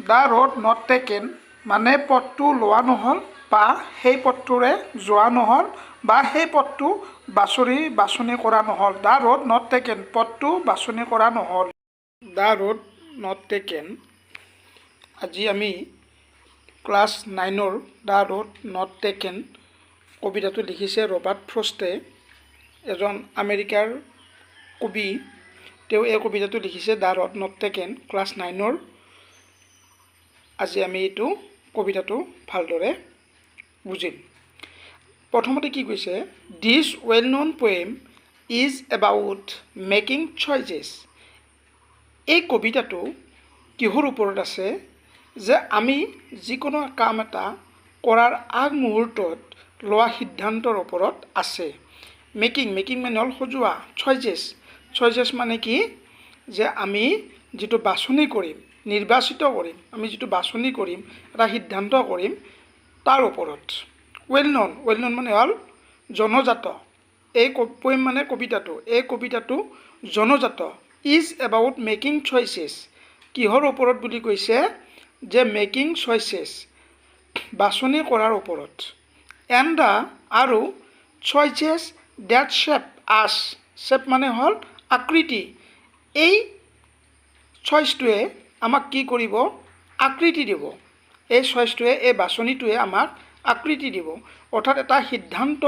The road not taken মানে পথটো লোৱা নহ'ল বা সেই পথটোৰে যোৱা নহ'ল বা সেই পথটো বাছনি কৰা নহ'ল। দ্য ৰোড নট টেকেন পথটো বাছনি কৰা নহ'ল। The road not taken. আজি আমি ক্লাছ 9ৰ দ্য ৰোড নট টেকেন কবিতাটো লিখিছে ৰবাৰ্ট ফ্ৰষ্টে, এজন আমেৰিকাৰ কবি। তেওঁ এই কবিতাটো লিখিছে the road not taken class 9ৰ। আজি আমি এইটো কবিতাটো ভালদৰে বুজিম। প্ৰথমতে কি কৈছে, this well known poem is about making choices. এই কবিতাটো কিহৰ ওপৰত আছে যে আমি যিকোনো কাম এটা কৰাৰ আগমুহূৰ্তত লোৱা সিদ্ধান্তৰ ওপৰত আছে। মেকিং মানে হ'ল সজোৱা, চইচেছ মানে কি, যে আমি যিটো বাছনি কৰিম, নিৰ্বাচিত কৰিম, আমি যিটো বাছনি কৰিম, এটা সিদ্ধান্ত কৰিম, তাৰ ওপৰত। ৱেল ন'ন মানে হ'ল জনজাত। এই পোৱেম মানে কবিতাটো, এই কবিতাটো জনজাত। ইজ এবাউট মেকিং চইচেছ, কিহৰ ওপৰত বুলি কৈছে, যে মেকিং চইচেছ, বাছনি কৰাৰ ওপৰত। এণ্ড দ্য আৰু চইচেছ ডেট শ্বেপ আছ, শ্বেপ মানে হ'ল আকৃতি। এই চইচটোৱে আমাক কি কৰিব, আকৃতি দিব। এই চইচটোৱে, এই বাছনিটোৱে আমাক আকৃতি দিব। অৰ্থাৎ এটা সিদ্ধান্ত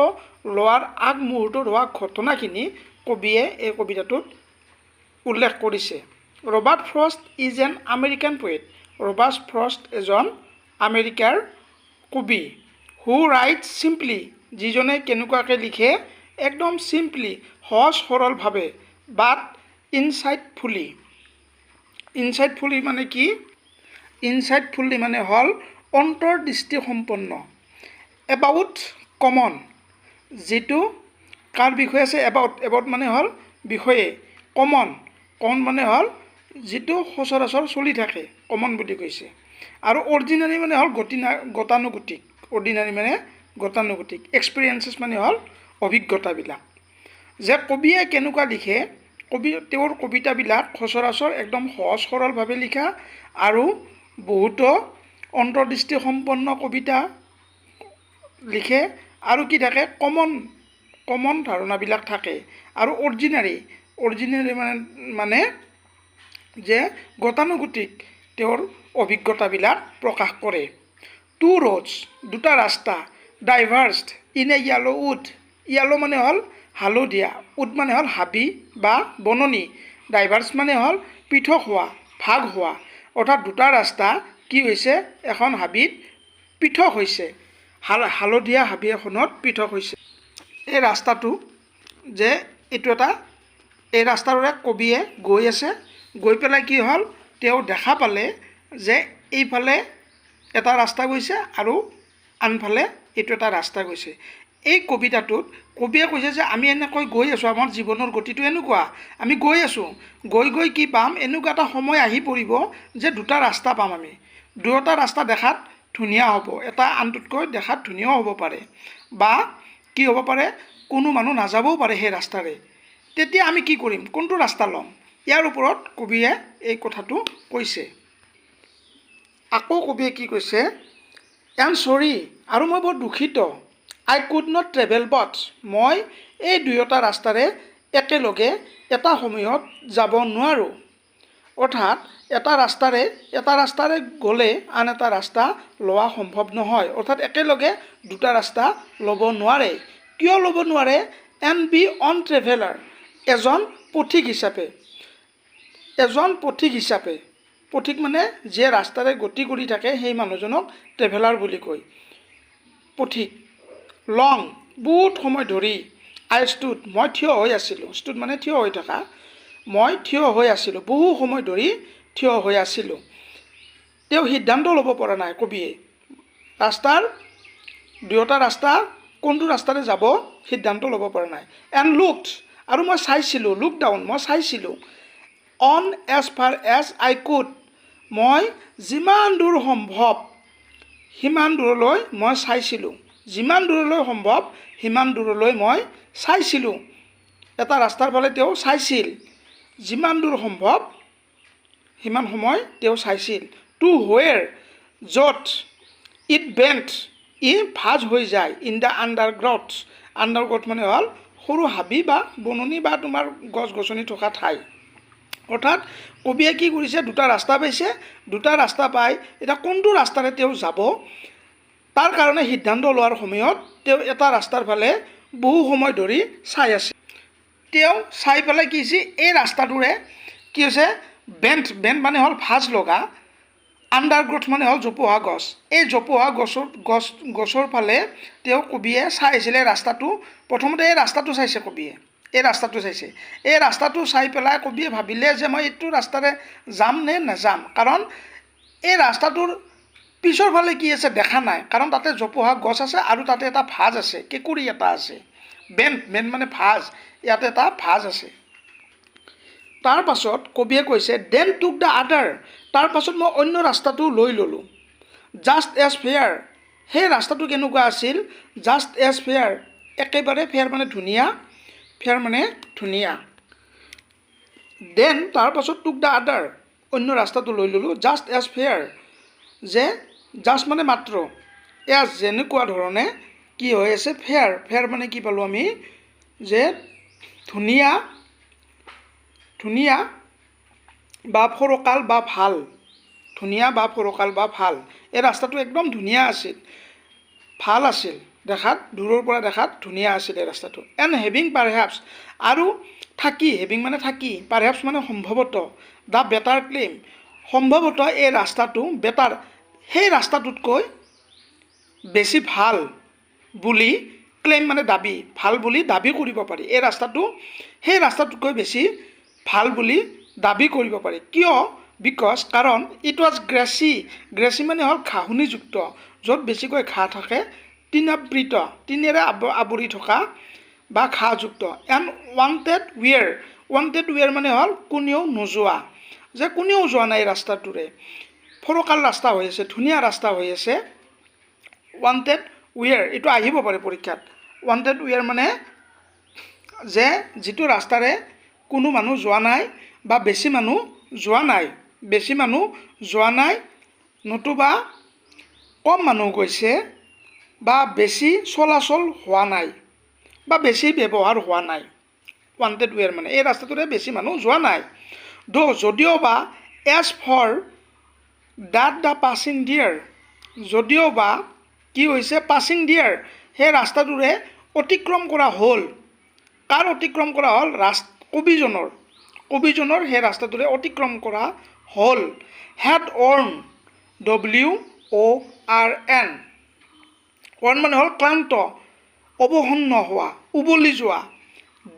লোৱাৰ আগমুহূৰ্তত হোৱা ঘটনাখিনি কবিয়ে এই কবিতাটোত উল্লেখ কৰিছে। Robert Frost is an American poet. Robert Frost এজন আমেৰিকাৰ কবি। হু ৰাইটছ চিম্পলি, যিজনে কেনেকুৱাকৈ লিখে, একদম চিম্পলি, সহজ সৰলভাৱে, বাট ইনচাইটফুলি। ইনচাইটফুলি মানে কি, ইনচাইটফুলি মানে হ'ল অন্তৰ্দৃষ্টিসম্পন্ন। এবাউট কমন, যিটো কাৰ বিষয়ে আছে, এবাউট মানে হ'ল বিষয়ে। কমন মানে হ'ল যিটো সচৰাচৰ চলি থাকে, কমন বুলি কৈছে। আৰু অৰ্ডিনাৰী মানে হ'ল গতানুগতিক। অৰ্ডিনাৰী মানে গতানুগতিক। এক্সপিৰিয়েঞ্চেছ মানে হ'ল অভিজ্ঞতাবিলাক। যে কবিয়ে কেনেকুৱা লিখে, তেওঁৰ কবিতাবিলাক সচৰাচৰ একদম সহজ সৰলভাৱে লিখা আৰু বহুতো অন্তৰ্দৃষ্টিসম্পন্ন কবিতা লিখে। আৰু কি থাকে, কমন ধাৰণাবিলাক থাকে। আৰু অৰ্ডিনাৰী মানে যে গতানুগতিক তেওঁৰ অভিজ্ঞতাবিলাক প্ৰকাশ কৰে। টু ৰোডছ, দুটা ৰাস্তা, diverged in a yellow' wood. Yellow' মানে হ'ল হালধীয়া, উড মানে হ'ল হাবি বা বননি, ডাইভাৰ্ছ মানে হ'ল পৃথক হোৱা, ভাগ হোৱা। অৰ্থাৎ দুটা ৰাস্তা কি হৈছে, এখন হাবিত পৃথক হৈছে, হালধীয়া হাবি এখনত পৃথক হৈছে। এই ৰাস্তাটো যে এইটো এই ৰাস্তাটোৰে কবিয়ে গৈ আছে, গৈ পেলাই কি হ'ল, তেওঁ দেখা পালে যে এইফালে এটা ৰাস্তা গৈছে আৰু আনফালে এইটো এটা ৰাস্তা গৈছে। এই কবিতাটোত কবিয়ে কৈছে যে আমি এনেকৈ গৈ আছোঁ, আমাৰ জীৱনৰ গতিটো এনেকুৱা, আমি গৈ আছোঁ, গৈ কি পাম, এনেকুৱা এটা সময় আহি পৰিব যে দুটা ৰাস্তা পাম আমি। দুয়োটা ৰাস্তা দেখাত ধুনীয়া হ'ব, এটা আনটোতকৈ দেখাত ধুনীয়াও হ'ব পাৰে, বা কি হ'ব পাৰে, কোনো মানুহ নাযাবও পাৰে সেই ৰাস্তাৰে। তেতিয়া আমি কি কৰিম, কোনটো ৰাস্তা ল'ম, ইয়াৰ ওপৰত কবিয়ে এই কথাটো কৈছে। আকৌ কবিয়ে কি কৈছে, এণ্ড চৰি, আৰু মই বৰ দুখিত, আই কুড নট ট্ৰেভেল বথ, মই এই দুয়োটা ৰাস্তাৰে একেলগে এটা সময়ত যাব নোৱাৰোঁ। অৰ্থাৎ এটা ৰাস্তাৰে গ'লে আন এটা ৰাস্তা লোৱা সম্ভৱ নহয়। অৰ্থাৎ একেলগে দুটা ৰাস্তা ল'ব নোৱাৰে। কিয় ল'ব নোৱাৰে, এণ্ড বি অন ট্ৰেভেলাৰ, এজন পথিক হিচাপে, পথিক মানে যিয়ে ৰাস্তাৰে গতি কৰি থাকে সেই মানুহজনক ট্ৰেভেলাৰ বুলি কয়, পথিক। লং, বহুত সময় ধৰি, আই ষ্টুড, মই থিয় হৈ আছিলোঁ, ষ্টুড মানে থিয় হৈ থকা, মই থিয় হৈ আছিলোঁ, বহু সময় ধৰি থিয় হৈ আছিলোঁ। তেওঁ সিদ্ধান্ত ল'ব পৰা নাই কবিয়ে, দুয়োটা ৰাস্তা কোনটো ৰাস্তাৰে যাব সিদ্ধান্ত ল'ব পৰা নাই। এণ্ড লুকড, আৰু মই চাইছিলোঁ, লুক ডাউন, মই চাইছিলোঁ, one as far as I could, মই যিমান দূৰ সম্ভৱ সিমান দূৰলৈ মই চাইছিলোঁ, যিমান দূৰলৈ সম্ভৱ সিমান দূৰলৈ মই চাইছিলোঁ। এটা ৰাস্তাৰ ফালে তেওঁ চাইছিল, যিমান দূৰ সম্ভৱ সিমান সময় তেওঁ চাইছিল। টু হুৱেৰ য'ত ইট বেণ্ট ই ভাঁজ হৈ যায় ইন দ্য আণ্ডাৰগ্ৰাউণ্ড আণ্ডাৰগ্ৰাউণ্ড মানে হ'ল সৰু হাবি বা বননি বা তোমাৰ গছ গছনি থকা ঠাই অৰ্থাৎ কবিয়ে কি কৰিছে দুটা ৰাস্তা পাইছে দুটা ৰাস্তা পাই এতিয়া কোনটো ৰাস্তাৰে তেওঁ যাব তাৰ কাৰণে সিদ্ধান্ত লোৱাৰ সময়ত তেওঁ এটা ৰাস্তাৰ ফালে বহু সময় ধৰি চাই আছে তেওঁ চাই পেলাই কি হৈছে এই ৰাস্তাটোৰে কি হৈছে বেণ্ট মানে হ'ল ভাঁজ লগা আণ্ডাৰগ্ৰথ মানে হ'ল জোপোহা গছ এই জোপোহা গছৰ ফালে তেওঁ কবিয়ে চাই আছিলে ৰাস্তাটো প্ৰথমতে এই ৰাস্তাটো চাইছে কবিয়ে এই ৰাস্তাটো চাই পেলাই কবিয়ে ভাবিলে যে মই এইটো ৰাস্তাৰে যাম নে নাযাম কাৰণ এই ৰাস্তাটোৰ পিছৰ ফালে কি আছে দেখা নাই কাৰণ তাতে জোপোহা গছ আছে আৰু তাতে এটা ভাঁজ আছে কেঁকুৰি এটা আছে বেণ্ট মানে ভাঁজ ইয়াতে এটা ভাঁজ আছে তাৰ পাছত কবিয়ে কৈছে দেন টুক দ্য আদাৰ তাৰ পাছত মই অন্য ৰাস্তাটো লৈ ল'লোঁ জাষ্ট এজ ফেয়াৰ সেই ৰাস্তাটো কেনেকুৱা আছিল জাষ্ট এজ ফেয়াৰ একেবাৰে ফেয়াৰ মানে ধুনীয়া দেন তাৰ পাছত টুক দ্য আদাৰ অন্য ৰাস্তাটো লৈ ল'লোঁ জাষ্ট এজ ফেয়াৰ যে জাষ্ট মানে মাত্ৰ এজ যেনেকুৱা ধৰণে কি হৈ আছে ফেয়াৰ মানে কি পালোঁ আমি যে ধুনীয়া বা ফৰকাল বা ভাল এই ৰাস্তাটো একদম ধুনীয়া আছিল ভাল আছিল দেখাত দূৰৰ পৰা দেখাত ধুনীয়া আছিল এই ৰাস্তাটো এণ্ড হেভিং পাৰহেপছ আৰু হেভিং মানে থাকি পাৰহেপছ মানে সম্ভৱতঃ দ্য বেটাৰ ক্লেইম সম্ভৱতঃ এই ৰাস্তাটো বেটাৰ সেই ৰাস্তাটোতকৈ বেছি ভাল বুলি ক্লেইম মানে দাবী ভাল বুলি দাবী কৰিব পাৰি এই ৰাস্তাটো সেই ৰাস্তাটোতকৈ বেছি ভাল বুলি দাবী কৰিব পাৰি কিয় বিকজ কাৰণ ইট ৱাজ গ্ৰেচি মানে হ'ল ঘাঁহনিযুক্ত য'ত বেছিকৈ ঘাঁহ থাকে তিনেৰে আৱৰি থকা বা ঘাঁহযুক্ত এণ্ড ৱান্টেড ৱেৰ মানে হ'ল কোনেও নোযোৱা যে কোনেও যোৱা নাই ৰাস্তাটোৰে ফৰকাল ৰাস্তা হৈ আছে ধুনীয়া ৰাস্তা হৈ আছে ৱান্টেড ৱেৰ এইটো আহিব পাৰে পৰীক্ষাত ৱান্টেড ৱেৰ মানে যে যিটো ৰাস্তাৰে কোনো মানুহ যোৱা নাই বা বেছি মানুহ যোৱা নাই নতুবা কম মানুহ গৈছে বা বেছি চলাচল হোৱা নাই বা বেছি ব্যৱহাৰ হোৱা নাই ৱান্টেড ৱেৰ মানে এই ৰাস্তাটোৰে বেছি মানুহ যোৱা নাই যদিও বা as for that the passing there যদিও বা কি হৈছে পাছিং ডিয়াৰ সেই ৰাস্তাটোৰে অতিক্ৰম কৰা হ'ল কাৰ অতিক্ৰম কৰা হ'ল কবিজনৰ সেই ৰাস্তাটোৰে অতিক্ৰম কৰা হ'ল হেড অৰ্ণ WORN মানে হ'ল ক্লান্ত অৱসন্ন হোৱা উবলি যোৱা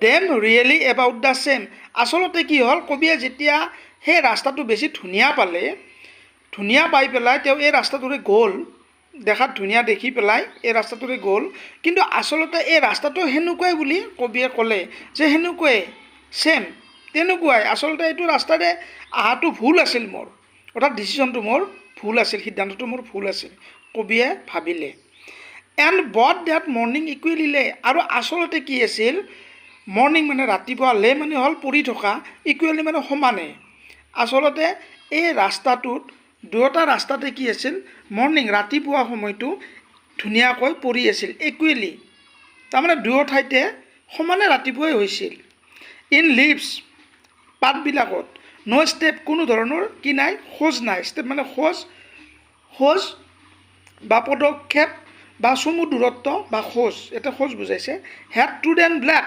দেন ৰিয়েলি এবাউট দ্য চেম আচলতে কি হ'ল কবিয়ে যেতিয়া সেই ৰাস্তাটো বেছি ধুনীয়া পাই পেলাই তেওঁ এই ৰাস্তাটোৰে গ'ল দেখাত ধুনীয়া দেখি পেলাই এই ৰাস্তাটোৰে গ'ল কিন্তু আচলতে এই ৰাস্তাটো সেনেকুৱাই বুলি কবিয়ে ক'লে যে সেনেকুৱাই চেম তেনেকুৱাই আচলতে এইটো ৰাস্তাৰে অহাটো ভুল আছিল মোৰ অৰ্থাৎ ডিচিশ্যনটো মোৰ ভুল আছিল সিদ্ধান্তটো মোৰ ভুল আছিল কবিয়ে ভাবিলে এণ্ড বট ডেট মৰ্ণিং ইকুৱেলি লে আৰু আচলতে কি আছিল মৰ্ণিং মানে ৰাতিপুৱা লে মানে হ'ল পৰি থকা ইকুৱেলি মানে সমানে আচলতে এই ৰাস্তাটোত দুয়োটা ৰাস্তাতে কি আছিল মৰ্ণিং ৰাতিপুৱা সময়টো ধুনীয়াকৈ পৰি আছিল ইকুৱেলি তাৰমানে দুয়ো ঠাইতে সমানে ৰাতিপুৱাই হৈছিল ইন লিভছ পাতবিলাকত ন' ষ্টেপ কোনো ধৰণৰ কি নাই খোজ নাই ষ্টেপ মানে খোজ বা পদক্ষেপ বা চমু দূৰত্ব বা খোজ এটা খোজ বুজাইছে হেড ট্ৰুডেণ্ট ব্লেক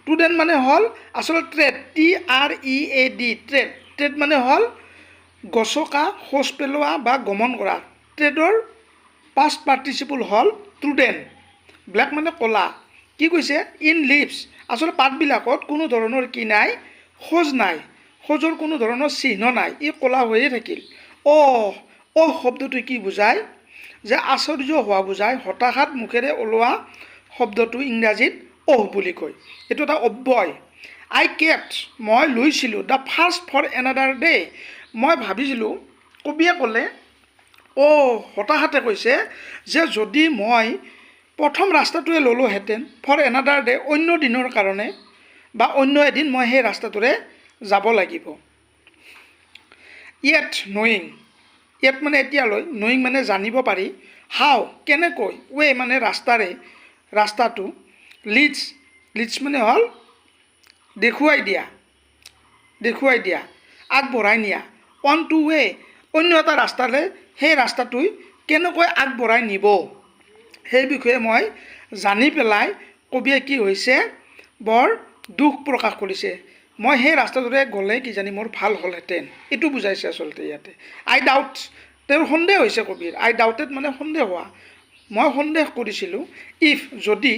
ট্ৰুডেণ্ট মানে হ'ল আচলতে TREAD ট্ৰেড মানে হ'ল গছকা খোজ পেলোৱা বা গমন কৰা ট্ৰেডৰ পাষ্ট পাৰ্টিচিপল হ'ল ট্ৰুডেণ্ট ব্লেক মানে ক'লা কি কৈছে ইন লিভছ আচলতে পাতবিলাকত কোনো ধৰণৰ কি নাই খোজ নাই খোজৰ কোনো ধৰণৰ চিহ্ন নাই ই ক'লা হৈয়ে থাকিল শব্দটো কি বুজায় যে আশ্চৰ্য হোৱা বুজায় হতাশাত মুখেৰে ওলোৱা শব্দটো ইংৰাজীত বুলি কয় এইটো এটা অব্যয় আই কেপ্ট মই লৈছিলোঁ the first for another day মই ভাবিছিলোঁ কবিয়ে ক'লে হতাশাতে কৈছে যে যদি মই প্ৰথম ৰাস্তাটোৱে ল'লোহেঁতেন ফৰ এনাডাৰ ডে অন্য দিনৰ কাৰণে বা অন্য এদিন মই সেই ৰাস্তাটোৰে যাব লাগিব য়েট নয়িং ইয়াত মানে এতিয়ালৈ নয়িং মানে জানিব পাৰি হাও কেনেকৈ ৱে মানে ৰাস্তাটো লিডছ মানে হ'ল দেখুৱাই দিয়া আগবঢ়াই নিয়া অন টু ৱে অন্য এটা ৰাস্তালৈ সেই ৰাস্তাটোই কেনেকৈ আগবঢ়াই নিব সেই বিষয়ে মই জানি পেলাই কবিয়ে কি হৈছে বৰ দুখ প্ৰকাশ কৰিছে মই সেই ৰাস্তাটোৰে গ'লে কিজানি মোৰ ভাল হ'লহেঁতেন এইটো বুজাইছে আচলতে ইয়াতে আই ডাউট তেওঁৰ সন্দেহ হৈছে কবিৰ আই ডাউটেড মানে সন্দেহ হোৱা মই সন্দেহ কৰিছিলোঁ ইফ যদি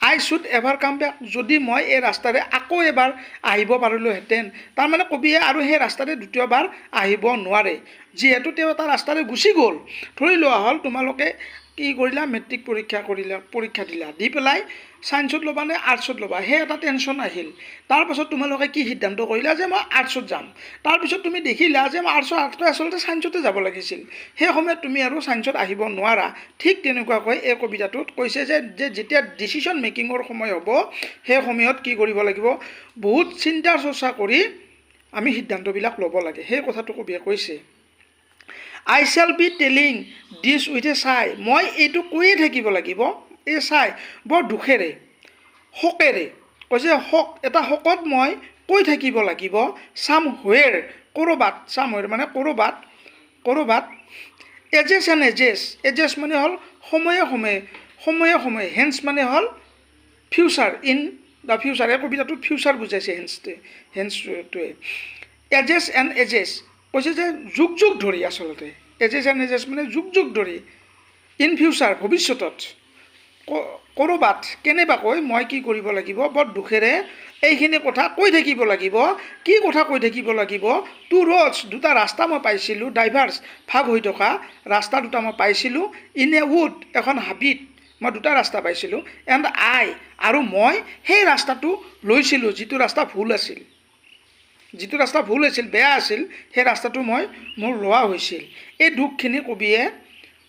আই শুড এভাৰ কাম বেক যদি মই এই ৰাস্তাৰে আকৌ এবাৰ আহিব পাৰিলোহেঁতেন তাৰমানে কবিয়ে আৰু সেই ৰাস্তাৰে দ্বিতীয়বাৰ আহিব নোৱাৰে যিহেতু তেওঁ এটা ৰাস্তাৰে গুচি গ'ল ধৰি লোৱা হ'ল তোমালোকে কি কৰিলা মেট্ৰিক পৰীক্ষা দিলা দি পেলাই ছায়েন্সত ল'বা নে আৰ্টছত ল'বা সেই এটা টেনশ্যন আহিল তাৰপাছত তোমালোকে কি সিদ্ধান্ত কৰিলা যে মই আৰ্টছত যাম তাৰপিছত তুমি দেখিলা যে মই আৰ্টছত আচলতে ছায়েন্সতে যাব লাগিছিল সেই সময়ত তুমি আৰু ছায়েন্সত আহিব নোৱাৰা ঠিক তেনেকুৱাকৈ এই কবিতাটোত কৈছে যে যেতিয়া ডিচিশ্যন মেকিঙৰ সময় হ'ব সেই সময়ত কি কৰিব লাগিব বহুত চিন্তা চৰ্চা কৰি আমি সিদ্ধান্তবিলাক ল'ব লাগে সেই কথাটো কবিয়ে কৈছে I shall be telling this with a sigh মই এইটো কৈয়ে থাকিব লাগিব এই চাই বৰ দুখেৰে শোকেৰে কৈছে এটা শোকত মই কৈ থাকিব লাগিব চাম হুৱেৰ ক'ৰবাত মানে ক'ৰবাত এজেছ মানে হ'ল সময়ে হেন্স মানে হ'ল ফিউচাৰ ইন দ্য ফিউচাৰ এই কবিতাটোত ফিউচাৰ বুজাইছে হেন্সটোৱে এজেছ কৈছে যে যুগ ধৰি আচলতে এজেছ মানে যুগ ধৰি ইন ফিউচাৰ ভৱিষ্যতত ক'ৰবাত কেনেবাকৈ মই কি কৰিব লাগিব বৰ দুখেৰে এইখিনি কথা কৈ থাকিব লাগিব কি কথা কৈ থাকিব লাগিব টু ৰ'ডছ দুটা ৰাস্তা মই পাইছিলোঁ ডাইভাৰ্ছ ভাগ হৈ থকা ৰাস্তা দুটা মই পাইছিলোঁ ইন এ উড এখন হাবিত মই দুটা ৰাস্তা পাইছিলোঁ এণ্ড আৰু মই সেই ৰাস্তাটো লৈছিলোঁ যিটো ৰাস্তা ভুল আছিল বেয়া আছিল সেই ৰাস্তাটো মোৰ লোৱা হৈছিল এই দুখখিনি কবিয়ে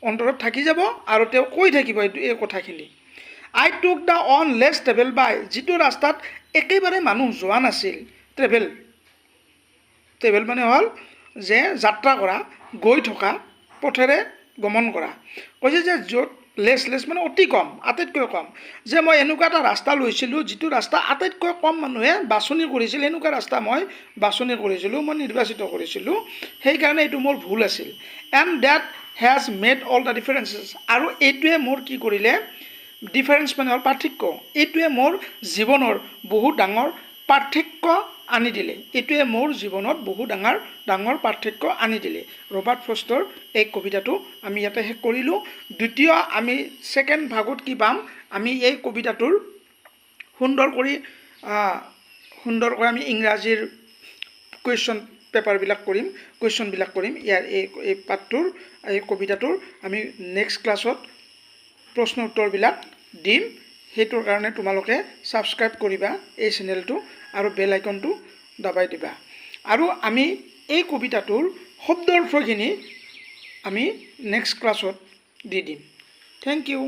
অন্তৰত থাকি যাব আৰু তেওঁ কৈ থাকিব এই কথাখিনি I took the one less travel by যিটো ৰাস্তাত একেবাৰে মানুহ যোৱা নাছিল ট্ৰেভেল মানে হ'ল যে যাত্ৰা কৰা গৈ থকা পথেৰে গমন কৰা কৈছে যে য'ত লেছ মানে অতি কম আটাইতকৈ কম যে মই এনেকুৱা এটা ৰাস্তা লৈছিলোঁ যিটো ৰাস্তা আটাইতকৈ কম মানুহে বাছনি কৰিছিল এনেকুৱা ৰাস্তা মই বাছনি কৰিছিলোঁ মই নিৰ্বাচিত কৰিছিলোঁ সেইকাৰণে এইটো মোৰ ভুল আছিল and that has made all the differences আৰু এইটোৱে মোৰ কি কৰিলে ডিফাৰেঞ্চ মানে হ'ল পাৰ্থক্য এইটোৱে মোৰ জীৱনৰ বহুত ডাঙৰ পাৰ্থক্য আনি দিলে ৰবাৰ্ট ফ্ৰষ্টৰ এই কবিতাটো আমি ইয়াতে শেষ কৰিলোঁ দ্বিতীয় আমি ছেকেণ্ড ভাগত কি পাম আমি এই কবিতাটোৰ সুন্দৰকৈ আমি ইংৰাজীৰ কুৱেশ্যনবিলাক কৰিম ইয়াৰ এই পাঠটোৰ এই কবিতাটোৰ আমি নেক্সট ক্লাছত প্ৰশ্ন উত্তৰবিলাক দিম সেইটোৰ কাৰণে তোমালোকে ছাবস্ক্ৰাইব কৰিবা এই চেনেলটো আৰু বেল আইকনটো দবাই দিবা আৰু আমি এই কবিতাটোৰ শব্দ অৰ্থখিনি আমি নেক্সট ক্লাছত দি দিম থেংক ইউ